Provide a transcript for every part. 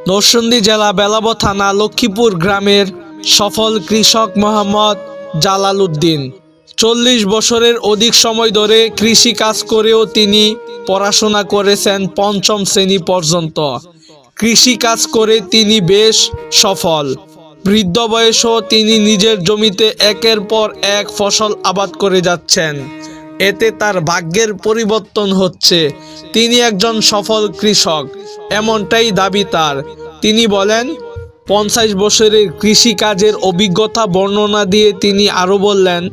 নরসিংদী জেলা বেলাব থানা লক্ষ্মীপুর গ্রামের সফল কৃষক মোহাম্মদ জালাল উদ্দিন ৪০ বছরের অধিক সময় ধরে কৃষি কাজ করেও তিনি পড়াশোনা করেছেন পঞ্চম শ্রেণী পর্যন্ত। কৃষি কাজ করে তিনি বেশ সফল। বৃদ্ধ বয়সেও তিনি নিজের জমিতে একের পর এক ফসল আবাদ করে যাচ্ছেন। এতে তার ভাগ্যের পরিবর্তন হচ্ছে। তিনি একজন সফল কৃষক, এমনটাই দাবি তার। তিনি বলেন, ৫০ বছরের কৃষিকাজের অভিজ্ঞতা বর্ণনা দিয়ে তিনি আরও বললেন,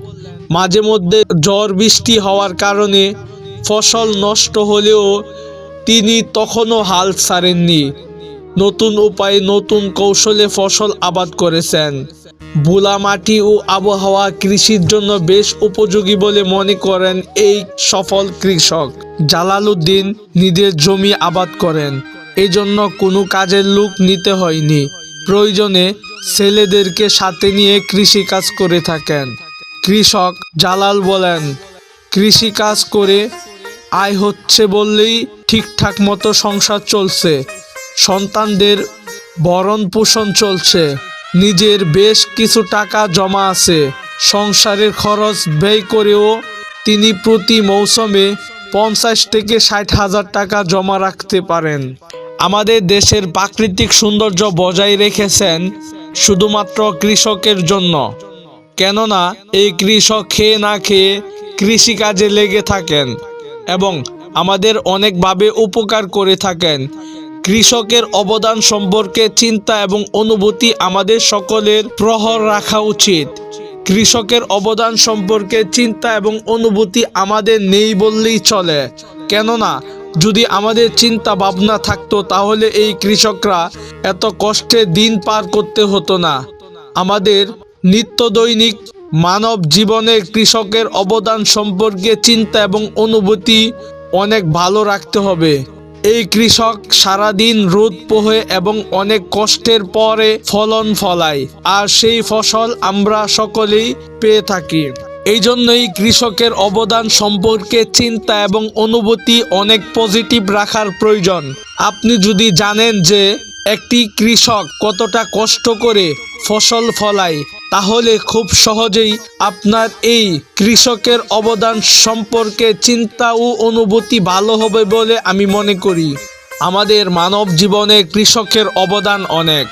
মাঝে মধ্যে ঝড় বৃষ্টি হওয়ার কারণে ফসল নষ্ট হলেও তিনি তখনও হাল ছাড়েননি। নতুন উপায়ে নতুন কৌশলে ফসল আবাদ করেছেন। বুলা মাটি ও আবহাওয়া কৃষির জন্য বেশ উপযোগী বলে মনে করেন এই সফল কৃষক। জালাল উদ্দিন নিজের জমি আবাদ করেন, এজন্য কোনো কাজের লোক নিতে হয়নি। প্রয়োজনে ছেলেদেরকে সাথে নিয়ে কৃষিকাজ করে থাকেন। কৃষক জালাল বলেন, কৃষিকাজ করে আয় হচ্ছে বললেই ঠিকঠাক মতো সংসার চলছে, সন্তানদের ভরণ পোষণ চলছে, নিজের বেশ কিছু টাকা জমা আছে। সংসারের খরচ ব্যয় করেও তিনি প্রতি মৌসুমে ৫০ থেকে ৬০ হাজার টাকা জমা রাখতে পারেন। আমাদের দেশের প্রাকৃতিক সৌন্দর্য বজায় রেখেছেন শুধুমাত্র কৃষকের জন্য। কেননা এই কৃষক খেয়ে না খেয়ে কৃষিকাজে লেগে থাকেন এবং আমাদের অনেকভাবে উপকার করে থাকেন। কৃষকের অবদান সম্পর্কে চিন্তা এবং অনুভূতি আমাদের সকলের প্রহর রাখা উচিত। কৃষকের অবদান সম্পর্কে চিন্তা এবং অনুভূতি আমাদের নেই বললেই চলে। কেননা যদি আমাদের চিন্তা ভাবনা থাকতো তাহলে এই কৃষকরা এত কষ্টে দিন পার করতে হতো না। আমাদের নিত্যদৈনিক মানব জীবনে কৃষকের অবদান সম্পর্কে চিন্তা এবং অনুভূতি অনেক ভালো রাখতে হবে। এই কৃষক সারাদিন রোদ পোহে এবং অনেক কষ্টের পরে ফলন ফলায়, আর সেই ফসল আমরা সকলেই পেয়ে থাকি। এই জন্যই কৃষকের অবদান সম্পর্কে চিন্তা এবং অনুভূতি অনেক পজিটিভ রাখার প্রয়োজন। আপনি যদি জানেন যে একটি কৃষক কতটা কষ্ট করে ফসল ফলায়, তাহলে খুব সহজেই আপনার এই কৃষকের অবদান সম্পর্কে চিন্তা ও অনুভূতি ভালো হবে বলে আমি মনে করি। আমাদের মানব জীবনে কৃষকের অবদান অনেক।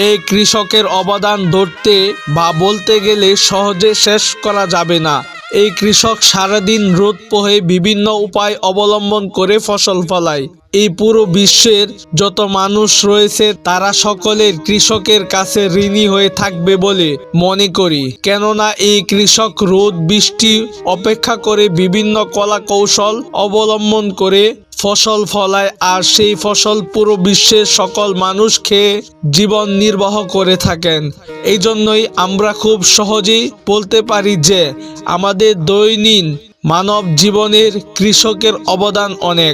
এই কৃষকের অবদান ধরতে বা বলতে গেলে সহজে শেষ করা যাবে না। এই কৃষক সারাদিন রোদ পোহে বিভিন্ন উপায় অবলম্বন করে ফসল ফলায়। এই পুরো বিশ্বের যত মানুষ রয়েছে তারা সকলের কৃষকের কাছে ঋণী হয়ে থাকবে বলে মনে করি। কেননা এই কৃষক রোদ বৃষ্টি অপেক্ষা করে বিভিন্ন কলা কৌশল অবলম্বন করে ফসল ফলায়, আর সেই ফসল পুরো বিশ্বের সকল মানুষ খেয়ে জীবন নির্বাহ করে থাকেন। এই জন্যই আমরা খুব সহজেই বলতে পারি যে আমাদের দৈনন্দিন মানব জীবনের কৃষকের অবদান অনেক।